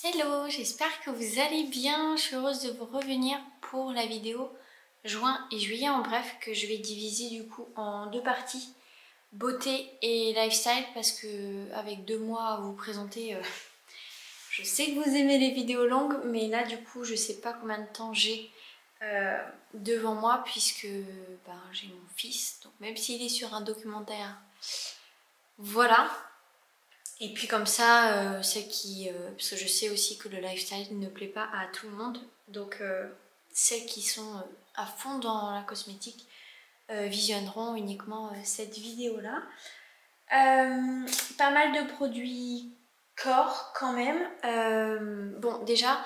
Hello, j'espère que vous allez bien. Je suis heureuse de vous revenir pour la vidéo juin et juillet en bref que je vais diviser du coup en deux parties, beauté et lifestyle, parce que avec 2 mois à vous présenter, je sais que vous aimez les vidéos longues, mais là du coup je sais pas combien de temps j'ai devant moi puisque j'ai mon fils, donc même s'il est sur un documentaire, voilà. Et puis comme ça, parce que je sais aussi que le lifestyle ne plaît pas à tout le monde, donc celles qui sont à fond dans la cosmétique visionneront uniquement cette vidéo-là. Pas mal de produits corps quand même. Bon déjà,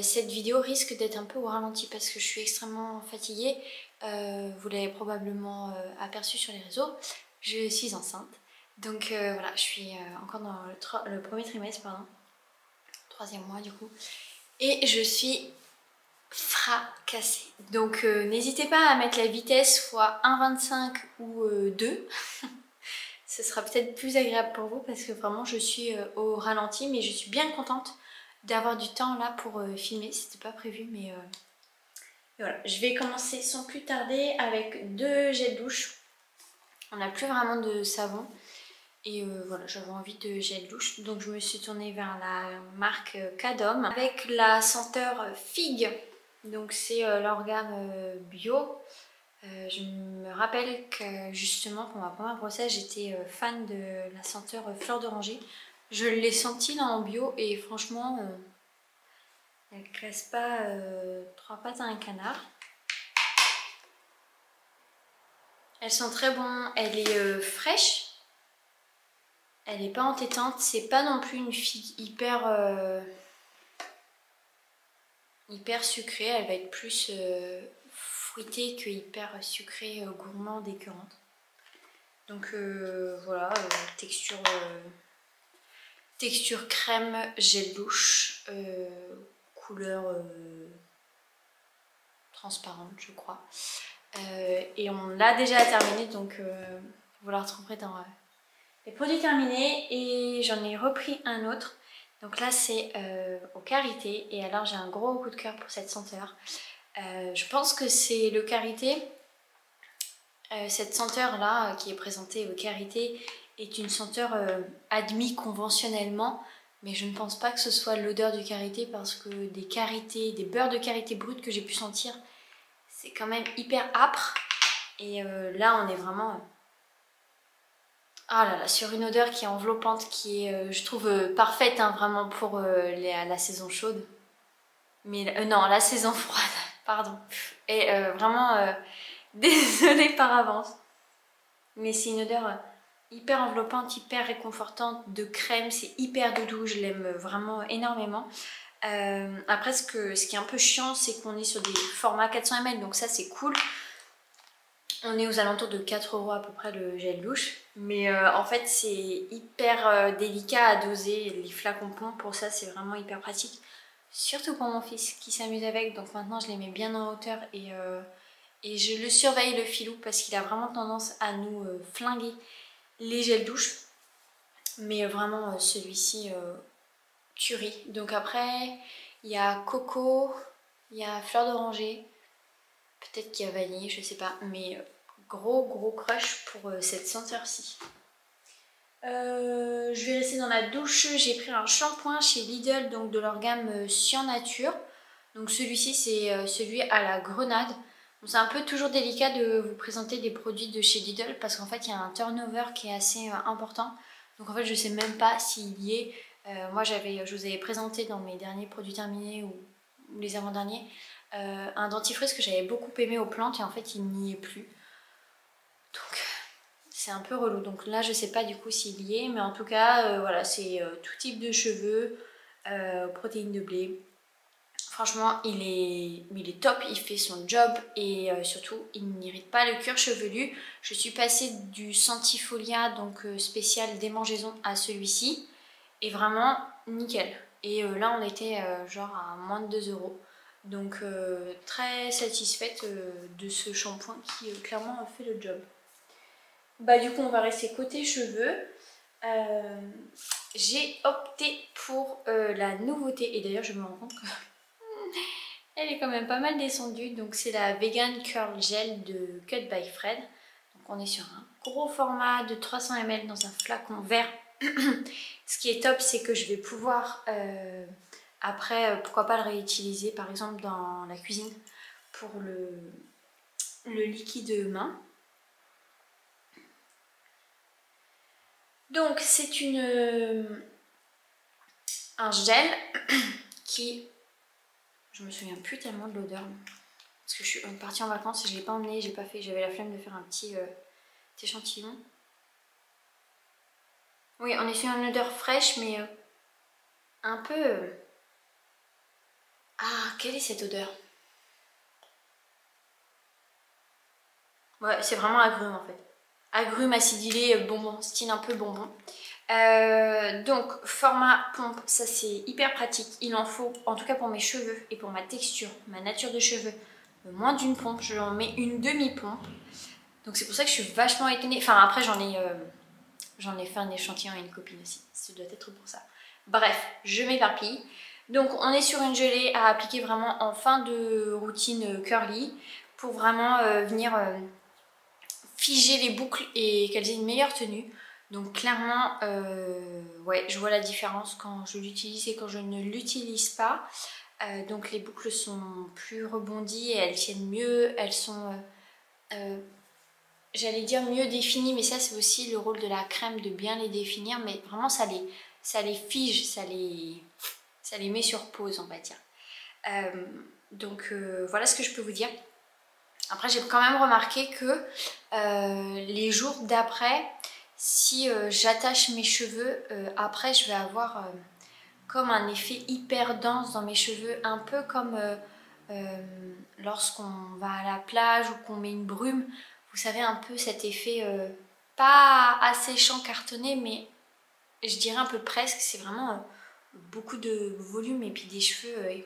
cette vidéo risque d'être un peu au ralenti parce que je suis extrêmement fatiguée. Vous l'avez probablement aperçu sur les réseaux, je suis enceinte. Donc voilà, je suis encore dans le premier trimestre, pardon, 3e mois du coup, et je suis fracassée. Donc n'hésitez pas à mettre la vitesse fois 1,25 ou 2. Ce sera peut-être plus agréable pour vous parce que vraiment je suis au ralenti, mais je suis bien contente d'avoir du temps là pour filmer. C'était pas prévu, mais voilà. Je vais commencer sans plus tarder avec 2 gels douche. On n'a plus vraiment de savon. Et voilà, j'avais envie de gel douche, donc je me suis tournée vers la marque Cadom avec la senteur figue. Donc c'est leur gamme bio. Je me rappelle que justement pour ma première grossesse, j'étais fan de la senteur fleur d'oranger. Je l'ai sentie là en bio et franchement, elle casse pas 3 pattes à un canard. Elle sent très bon, elle est fraîche. Elle n'est pas entêtante, c'est pas non plus une figue hyper sucrée, elle va être plus fruitée que hyper sucrée, gourmande, écœurante. Donc voilà, texture crème gel douche, couleur transparente je crois. Et on l'a déjà terminé, donc vous la retrouverez dans les produits terminés, et j'en ai repris un autre. Donc là c'est au karité, et alors j'ai un gros coup de cœur pour cette senteur. Je pense que c'est le karité. Cette senteur là qui est présentée au karité est une senteur admise conventionnellement, mais je ne pense pas que ce soit l'odeur du karité, parce que des beurres de karité brut que j'ai pu sentir, c'est quand même hyper âpre. Et là on est vraiment ah là là, sur une odeur qui est enveloppante, qui est je trouve parfaite hein, vraiment pour la saison chaude. Mais non, la saison froide, pardon. Et vraiment désolée par avance. Mais c'est une odeur hyper enveloppante, hyper réconfortante, de crème, c'est hyper doudou, je l'aime vraiment énormément. Après ce qui est un peu chiant, c'est qu'on est sur des formats 400 ml, donc ça c'est cool. On est aux alentours de 4 € à peu près le gel douche. Mais en fait c'est hyper délicat à doser, les flacons plomb, pour ça c'est vraiment hyper pratique. Surtout pour mon fils qui s'amuse avec, donc maintenant je les mets bien en hauteur, et je le surveille le filou parce qu'il a vraiment tendance à nous flinguer les gels douche. Mais vraiment celui-ci tuerie. Donc après il y a coco, il y a fleur d'oranger, peut-être qu'il y a vanille, je sais pas. Mais gros crush pour cette senteur-ci. Je vais rester dans la douche. J'ai pris un shampoing chez Lidl, donc de leur gamme Science Nature. Donc celui-ci c'est celui à la grenade. C'est un peu toujours délicat de vous présenter des produits de chez Lidl parce qu'en fait il y a un turnover qui est assez important. Donc en fait je sais même pas s'il y est. Moi je vous avais présenté dans mes derniers produits terminés ou les avant-derniers un dentifrice que j'avais beaucoup aimé aux plantes, et en fait il n'y est plus. Donc c'est un peu relou. Donc là je sais pas du coup s'il y est, mais en tout cas voilà, c'est tout type de cheveux, protéines de blé. Franchement, il est top, il fait son job, et surtout, il n'irrite pas le cuir chevelu. Je suis passée du Sentifolia, donc spécial démangeaison, à celui-ci, et vraiment nickel. Et là, on était genre à moins de 2 €. Donc très satisfaite de ce shampoing qui clairement fait le job. Bah du coup, on va rester côté cheveux. j'ai opté pour la nouveauté. Et d'ailleurs je me rends compte que elle est quand même pas mal descendue. Donc c'est la Vegan Curl Gel de Cut by Fred. Donc on est sur un gros format de 300 ml dans un flacon vert. Ce qui est top, c'est que je vais pouvoir après, pourquoi pas le réutiliser par exemple dans la cuisine pour le liquide main. Donc c'est un gel qui, je me souviens plus tellement de l'odeur parce que je suis partie en vacances et je l'ai pas emmené, j'ai pas fait, j'avais la flemme de faire un petit échantillon. Oui, on est sur une odeur fraîche mais un peu... Ah, quelle est cette odeur? Ouais, c'est vraiment agrume en fait. Agrume, acidulé, bonbon, style un peu bonbon. Donc format pompe, ça c'est hyper pratique. Il en faut, en tout cas pour mes cheveux et pour ma texture, ma nature de cheveux, moins d'une pompe. Je en mets une demi-pompe. Donc c'est pour ça que je suis vachement étonnée. Enfin après j'en ai fait un échantillon à une copine aussi. Ça doit être pour ça. Bref, je m'éparpille. Donc on est sur une gelée à appliquer vraiment en fin de routine curly pour vraiment venir figer les boucles et qu'elles aient une meilleure tenue. Donc clairement, ouais, je vois la différence quand je l'utilise et quand je ne l'utilise pas. Donc les boucles sont plus rebondies et elles tiennent mieux, elles sont, j'allais dire mieux définies, mais ça c'est aussi le rôle de la crème de bien les définir, mais vraiment ça les fige, ça les met sur pause on va dire. Donc voilà ce que je peux vous dire. Après j'ai quand même remarqué que les jours d'après, si j'attache mes cheveux, après je vais avoir comme un effet hyper dense dans mes cheveux, un peu comme lorsqu'on va à la plage ou qu'on met une brume. Vous savez un peu cet effet pas asséchant cartonné, mais je dirais un peu presque. C'est vraiment beaucoup de volume et puis des cheveux...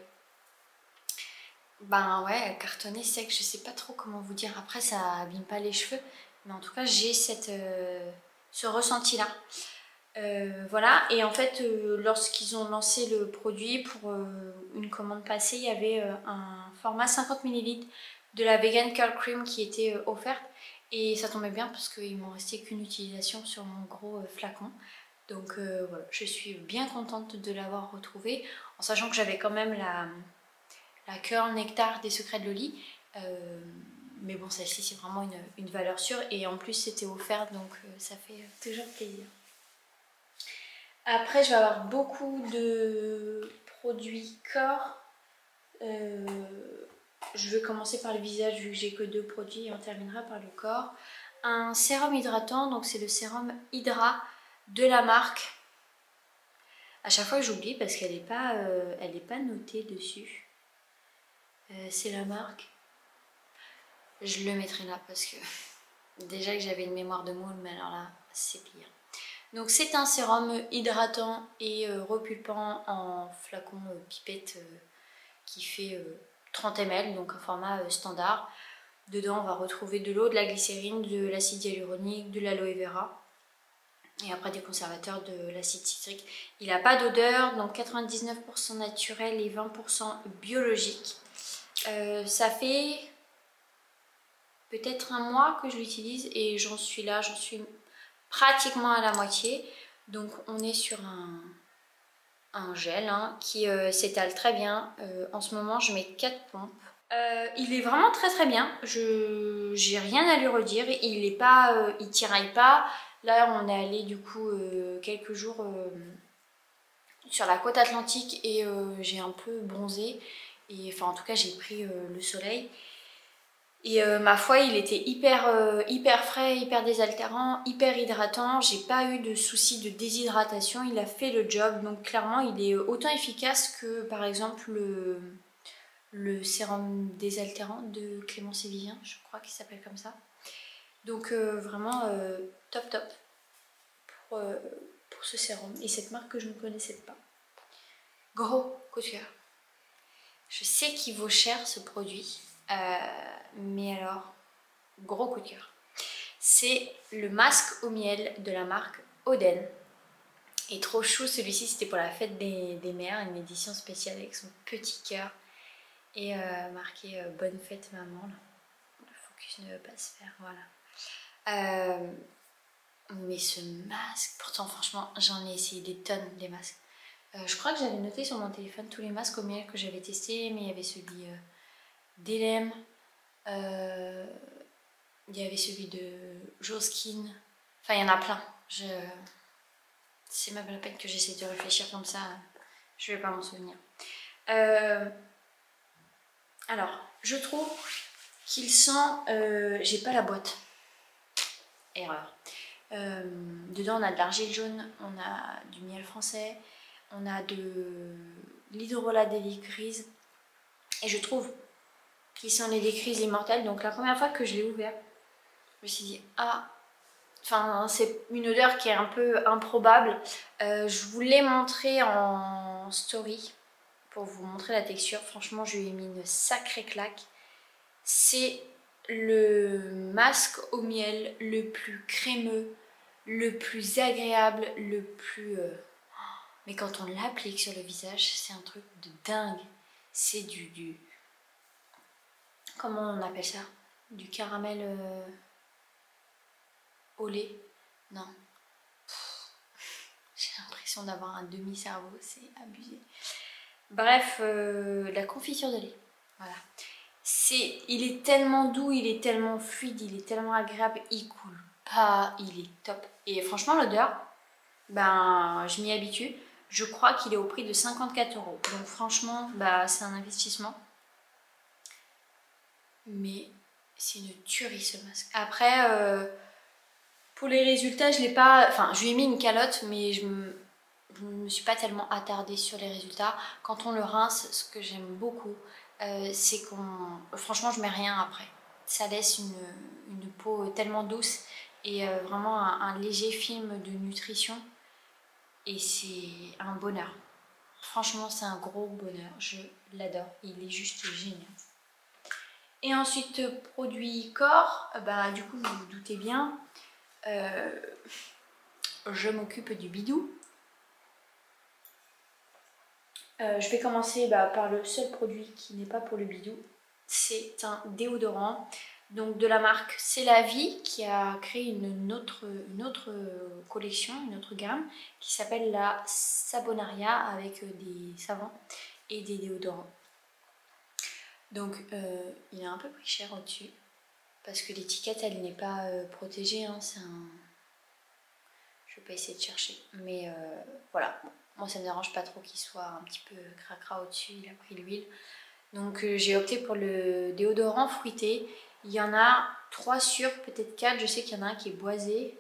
ben ouais, cartonné, sec, je sais pas trop comment vous dire. Après, ça abîme pas les cheveux, mais en tout cas, j'ai ce ressenti-là. Voilà, et en fait, lorsqu'ils ont lancé le produit pour une commande passée, il y avait un format 50 ml de la Vegan Curl Cream qui était offerte. Et ça tombait bien parce qu'il m'en restait qu'une utilisation sur mon gros flacon. Donc voilà, je suis bien contente de l'avoir retrouvé, en sachant que j'avais quand même la Curl Nectar des Secrets de Loli. Mais bon, celle-ci c'est vraiment une valeur sûre et en plus c'était offert, donc ça fait toujours plaisir. Après je vais avoir beaucoup de produits corps. Je vais commencer par le visage vu que j'ai que 2 produits et on terminera par le corps. Un sérum hydratant, donc c'est le sérum Hydra de la marque. À chaque fois j'oublie parce qu'elle n'est pas notée dessus. C'est la marque. Je le mettrai là parce que déjà que j'avais une mémoire de moule, mais alors là c'est pire. Donc c'est un sérum hydratant et repulpant en flacon pipette qui fait 30 ml, donc un format standard. Dedans on va retrouver de l'eau, de la glycérine, de l'acide hyaluronique, de l'aloe vera et après des conservateurs, de l'acide citrique. Il n'a pas d'odeur, donc 99% naturel et 20% biologique. Ça fait peut-être un mois que je l'utilise et j'en suis pratiquement à la moitié. Donc on est sur un gel qui s'étale très bien. En ce moment je mets 4 pompes. Il est vraiment très très bien, j'ai rien à lui redire, il tiraille pas. Là on est allé du coup quelques jours sur la côte atlantique et j'ai un peu bronzé, et enfin en tout cas j'ai pris le soleil. Et ma foi, il était hyper frais, hyper désaltérant, hyper hydratant. J'ai pas eu de soucis de déshydratation, il a fait le job. Donc clairement, il est autant efficace que par exemple le sérum désaltérant de Clémence et Vivien, je crois qu'il s'appelle comme ça. Donc vraiment top pour ce sérum. Et cette marque que je ne connaissais pas. Gros coup de cœur. Je sais qu'il vaut cher ce produit. Mais alors, gros coup de cœur. C'est le masque au miel de la marque Oden. Et trop chou, celui-ci c'était pour la fête des mères, une édition spéciale avec son petit cœur. Et marqué bonne fête maman. Là. Le focus ne veut pas se faire, voilà. Mais ce masque, pourtant franchement j'en ai essayé des tonnes des masques. Je crois que j'avais noté sur mon téléphone tous les masques au miel que j'avais testé, mais il y avait celui d'Elem, il y avait celui de Joskin, enfin il y en a plein. C'est même pas la peine que j'essaie de réfléchir comme ça, je vais pas m'en souvenir. Alors, je trouve qu'il sent... j'ai pas la boîte. Erreur. Dedans, on a de l'argile jaune, on a du miel français, on a de l'hydrolat d'hélicryse. Et je trouve qu'il sent les décrises immortelles. Donc la première fois que je l'ai ouvert, je me suis dit, ah... Enfin, c'est une odeur qui est un peu improbable. Je vous l'ai montré en story pour vous montrer la texture. Franchement, je lui ai mis une sacrée claque. C'est le masque au miel le plus crémeux, le plus agréable, le plus... Mais quand on l'applique sur le visage, c'est un truc de dingue. C'est du... Comment on appelle ça? Du caramel au lait? Non. J'ai l'impression d'avoir un demi-cerveau, c'est abusé. Bref, la confiture de lait. Voilà. Il est tellement doux, il est tellement fluide, il est tellement agréable, il coule pas, il est top. Et franchement, l'odeur, ben, je m'y habitue. Je crois qu'il est au prix de 54 €. Donc franchement, bah, c'est un investissement. Mais c'est une tuerie ce masque. Après, pour les résultats, je l'ai pas... Enfin, je lui ai mis une calotte, mais je me suis pas tellement attardée sur les résultats. Quand on le rince, ce que j'aime beaucoup, c'est qu'on... Franchement, je mets rien après. Ça laisse une peau tellement douce et vraiment un léger film de nutrition. Et c'est un bonheur. Franchement, c'est un gros bonheur. Je l'adore. Il est juste génial. Et ensuite, produit corps. Bah, du coup, vous vous doutez bien, je m'occupe du bidou. Je vais commencer par le seul produit qui n'est pas pour le bidou. C'est un déodorant. Donc de la marque C'est la Vie qui a créé une autre collection, une autre gamme qui s'appelle la Sabonaria avec des savons et des déodorants. Donc il est un peu plus cher au-dessus parce que l'étiquette elle n'est pas protégée, hein, c'est un... Je vais pas essayer de chercher, mais voilà, bon, moi ça me dérange pas trop qu'il soit un petit peu cracra au-dessus, il a pris l'huile. Donc j'ai opté pour le déodorant fruité. Il y en a 3 sur, peut-être 4, je sais qu'il y en a un qui est boisé,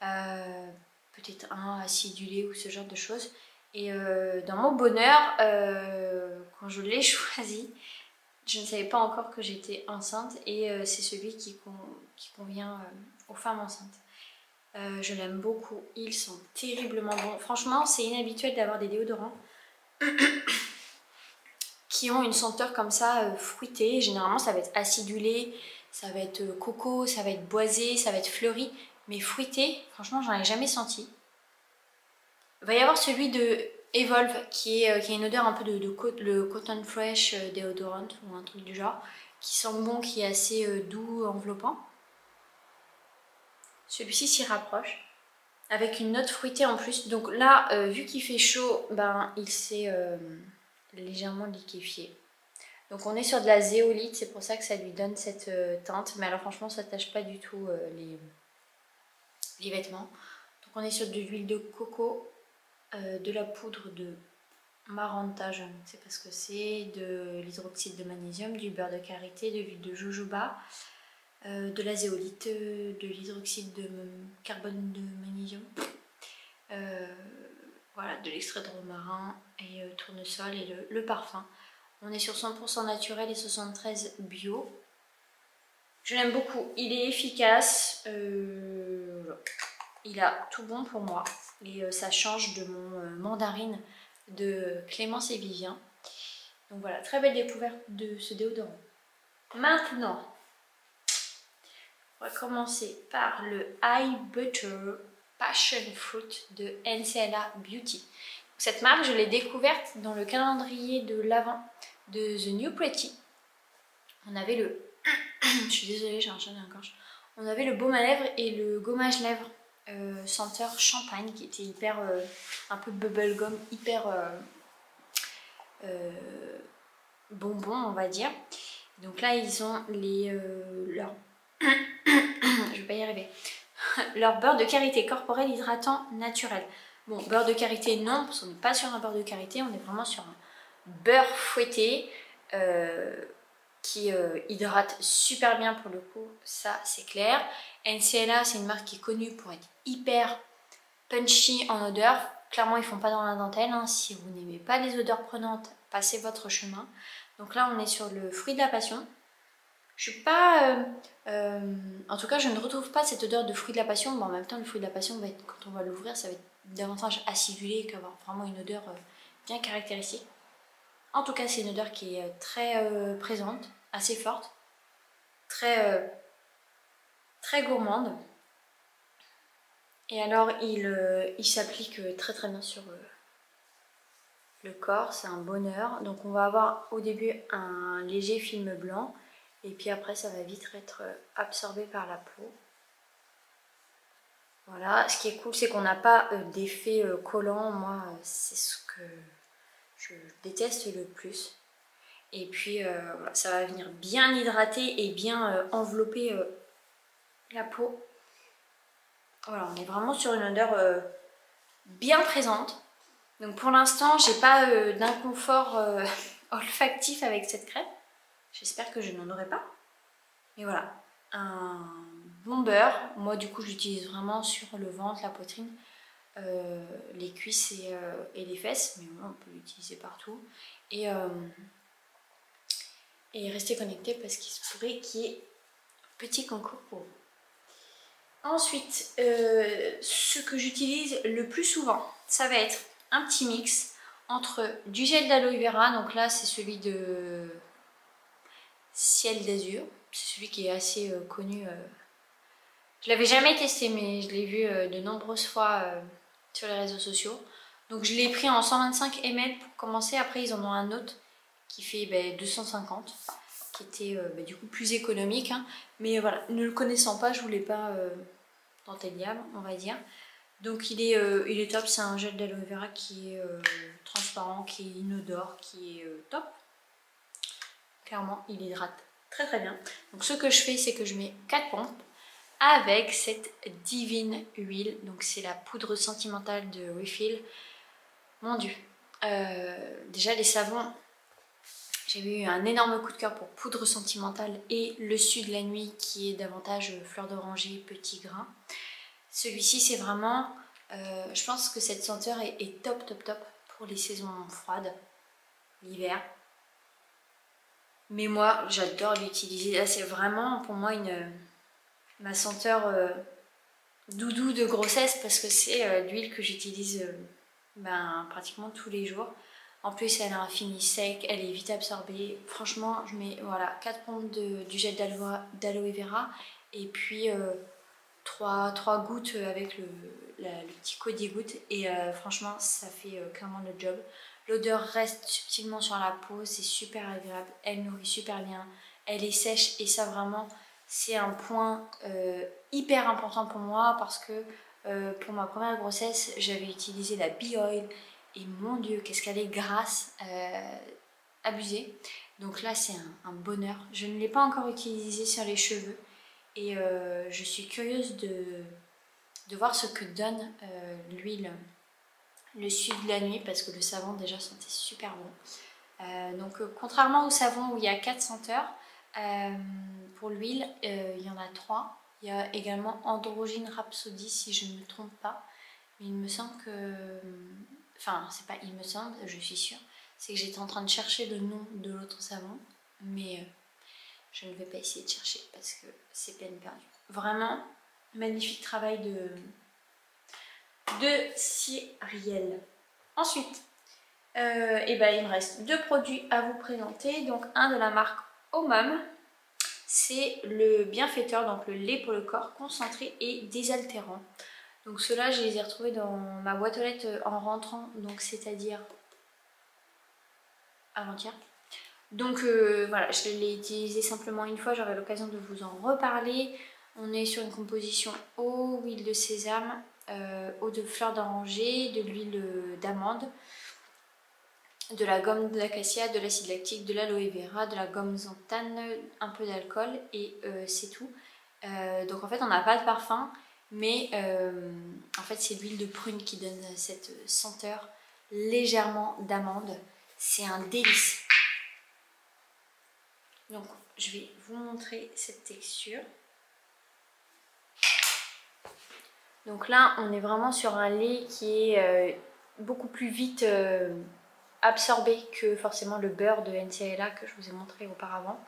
peut-être un acidulé ou ce genre de choses. Et dans mon bonheur, quand je l'ai choisi, je ne savais pas encore que j'étais enceinte et c'est celui qui convient aux femmes enceintes. Je l'aime beaucoup, ils sont terriblement bons. Franchement, c'est inhabituel d'avoir des déodorants qui ont une senteur comme ça fruitée. Généralement, ça va être acidulé, ça va être coco, ça va être boisé, ça va être fleuri. Mais fruité, franchement, j'en ai jamais senti. Il va y avoir celui de Evolve qui a une odeur un peu le Cotton Fresh déodorant ou un truc du genre, qui sent bon, qui est assez doux, enveloppant. Celui-ci s'y rapproche, avec une note fruitée en plus. Donc là, vu qu'il fait chaud, ben, il s'est légèrement liquéfié. Donc on est sur de la zéolite, c'est pour ça que ça lui donne cette teinte. Mais alors franchement, ça ne tâche pas du tout les vêtements. Donc on est sur de l'huile de coco, de la poudre de Maranta, je ne sais pas ce que c'est, de l'hydroxyde de magnésium, du beurre de karité, de l'huile de jojoba, de la zéolite, de l'hydroxyde de carbone de magnésium, voilà, de l'extrait de romarin et tournesol et le parfum. On est sur 100% naturel et 73 bio. Je l'aime beaucoup, il est efficace, il a tout bon pour moi et ça change de mon mandarine de Clémence et Vivien. Donc voilà, très belle découverte de ce déodorant. Maintenant, on va commencer par le Eye Butter Passion Fruit de NCLA Beauty. Cette marque, je l'ai découverte dans le calendrier de l'Avent de The New Pretty. On avait le... je suis désolée, j'ai un chat dans la gorge. On avait le baume à lèvres et le gommage lèvres senteur champagne qui était hyper... un peu bubblegum, hyper bonbon, on va dire. Donc là, ils ont leur... je vais pas y arriver. Leur beurre de karité corporel hydratant naturel. Bon, beurre de karité non, parce qu'on n'est pas sur un beurre de karité, on est vraiment sur un beurre fouetté qui hydrate super bien pour le coup, ça c'est clair. NCLA, c'est une marque qui est connue pour être hyper punchy en odeur. Clairement, ils font pas dans la dentelle, hein. Si vous n'aimez pas les odeurs prenantes, passez votre chemin. Donc là, on est sur le fruit de la passion. Je suis pas... en tout cas, je ne retrouve pas cette odeur de fruit de la passion. Bon, en même temps, le fruit de la passion, va être, quand on va l'ouvrir, ça va être davantage acidulé qu'avoir vraiment une odeur bien caractéristique. En tout cas, c'est une odeur qui est très présente, assez forte, très gourmande. Et alors, il s'applique très très bien sur le corps, c'est un bonheur. Donc on va avoir au début un léger film blanc. Et puis après, ça va vite être absorbé par la peau. Voilà, ce qui est cool, c'est qu'on n'a pas d'effet collant. Moi, c'est ce que je déteste le plus. Et puis, voilà, ça va venir bien hydrater et bien envelopper la peau. Voilà, on est vraiment sur une odeur bien présente. Donc pour l'instant, j'ai pas d'inconfort olfactif avec cette crème. J'espère que je n'en aurai pas. Mais voilà, un bon beurre. Moi du coup j'utilise vraiment sur le ventre, la poitrine, les cuisses et les fesses. Mais moi on peut l'utiliser partout. Et restez connectés parce qu'il se pourrait qu'il y ait un petit concours pour vous. Ensuite, ce que j'utilise le plus souvent, ça va être un petit mix entre du gel d'aloe vera. Donc là c'est celui de Ciel d'Azur. C'est celui qui est assez connu. Je l'avais jamais testé, mais je l'ai vu de nombreuses fois sur les réseaux sociaux. Donc je l'ai pris en 125 ml pour commencer. Après, ils en ont un autre qui fait 250, qui était du coup plus économique. Hein. Mais voilà, ne le connaissant pas, je voulais pas tenter le diable, on va dire. Donc il est top. C'est un gel d'aloe vera qui est transparent, qui est inodore, qui est top. Clairement, il hydrate très très bien. Donc ce que je fais, c'est que je mets 4 pompes avec cette divine huile. Donc c'est la poudre sentimentale de Refill. Mon dieu. Déjà les savons, j'ai eu un énorme coup de cœur pour poudre sentimentale et le sud de la nuit qui est davantage fleur d'oranger, petit grain. Celui-ci c'est vraiment, je pense que cette senteur est top top top pour les saisons froides, l'hiver. Mais moi, j'adore l'utiliser. Là, c'est vraiment pour moi ma senteur doudou de grossesse parce que c'est l'huile que j'utilise pratiquement tous les jours. En plus, elle a un fini sec, elle est vite absorbée. Franchement, je mets voilà, 4 pompes du gel d'aloe vera et puis 3 gouttes avec le petit Cody-goutte. Et franchement, ça fait clairement le job. L'odeur reste subtilement sur la peau, c'est super agréable, elle nourrit super bien, elle est sèche et ça vraiment c'est un point hyper important pour moi parce que pour ma première grossesse j'avais utilisé la Bee Oil et mon dieu qu'est-ce qu'elle est grasse, abusée. Donc là c'est un bonheur, je ne l'ai pas encore utilisé sur les cheveux et je suis curieuse de voir ce que donne l'huile. Le sud de la nuit parce que le savon déjà sentait super bon. Donc contrairement au savon où il y a 4 senteurs, pour l'huile il y en a 3. Il y a également Androgyne Rhapsody si je ne me trompe pas. Mais il me semble que... Enfin c'est pas il me semble, je suis sûre. C'est que j'étais en train de chercher le nom de l'autre savon. Mais je ne vais pas essayer de chercher parce que c'est peine perdue. Vraiment magnifique travail de Cyrielle. Ensuite, il me reste 2 produits à vous présenter. Donc un de la marque Omum, c'est le bienfaiteur, donc le lait pour le corps concentré et désaltérant. Donc ceux-là, je les ai retrouvés dans ma boîte aux lettres en rentrant, donc c'est-à-dire avant-hier. Donc voilà, je l'ai utilisé simplement une fois, j'aurai l'occasion de vous en reparler. On est sur une composition eau, huile de sésame, eau de fleur d'oranger, de l'huile d'amande, de la gomme d'acacia, de l'acide lactique, de l'aloe vera, de la gomme xanthane, un peu d'alcool et c'est tout. Donc en fait on n'a pas de parfum, mais en fait c'est l'huile de prune qui donne cette senteur légèrement d'amande. C'est un délice. Donc je vais vous montrer cette texture. Donc là on est vraiment sur un lait qui est beaucoup plus vite absorbé que forcément le beurre de NCALA que je vous ai montré auparavant.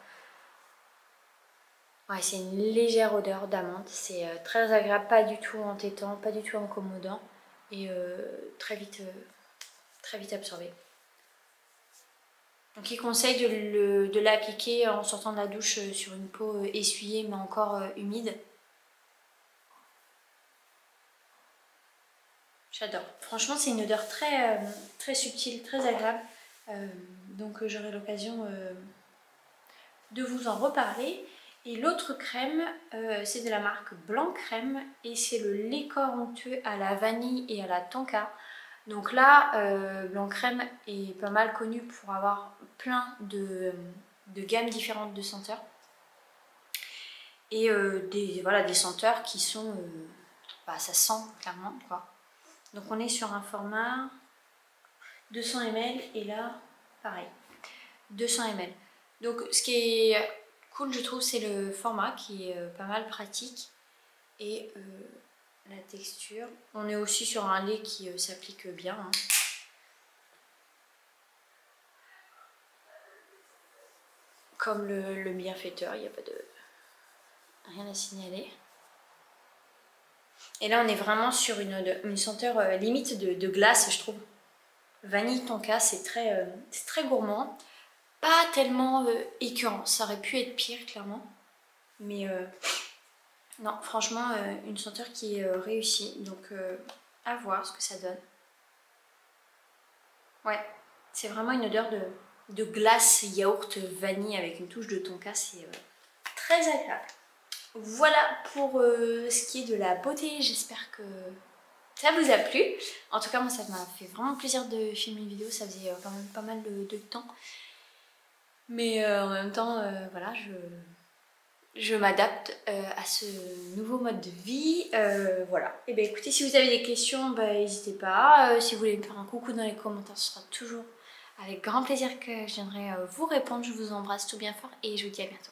Ouais, c'est une légère odeur d'amande, c'est très agréable, pas du tout entêtant, pas du tout incommodant et très vite absorbé. Donc il conseille de l'appliquer en sortant de la douche sur une peau essuyée mais encore humide. J'adore. Franchement c'est une odeur très subtile, très agréable. Donc j'aurai l'occasion de vous en reparler. Et l'autre crème, c'est de la marque Blanc Crème et c'est le lait corps onctueux à la vanille et à la tonka. Donc là, Blanc Crème est pas mal connu pour avoir plein de gammes différentes de senteurs. Et des senteurs qui sont... ça sent clairement quoi. Donc on est sur un format 200 ml et là, pareil, 200 ml. Donc ce qui est cool je trouve c'est le format qui est pas mal pratique et la texture. On est aussi sur un lait qui s'applique bien. Hein. Comme le bienfaiteur, il n'y a pas de rien à signaler. Et là on est vraiment sur une senteur limite de glace je trouve. Vanille tonka, c'est très gourmand. Pas tellement écœurant, ça aurait pu être pire clairement. Mais non, franchement, une senteur qui est réussie. Donc à voir ce que ça donne. Ouais, c'est vraiment une odeur de glace yaourt vanille avec une touche de tonka, c'est très agréable. Voilà pour ce qui est de la beauté, j'espère que ça vous a plu. En tout cas moi ça m'a fait vraiment plaisir de filmer une vidéo, ça faisait quand même pas mal de temps. Mais en même temps, voilà, je m'adapte à ce nouveau mode de vie. Voilà. Et bien écoutez, si vous avez des questions, n'hésitez pas. Si vous voulez me faire un coucou dans les commentaires, ce sera toujours avec grand plaisir que je viendrai vous répondre. Je vous embrasse tout bien fort et je vous dis à bientôt.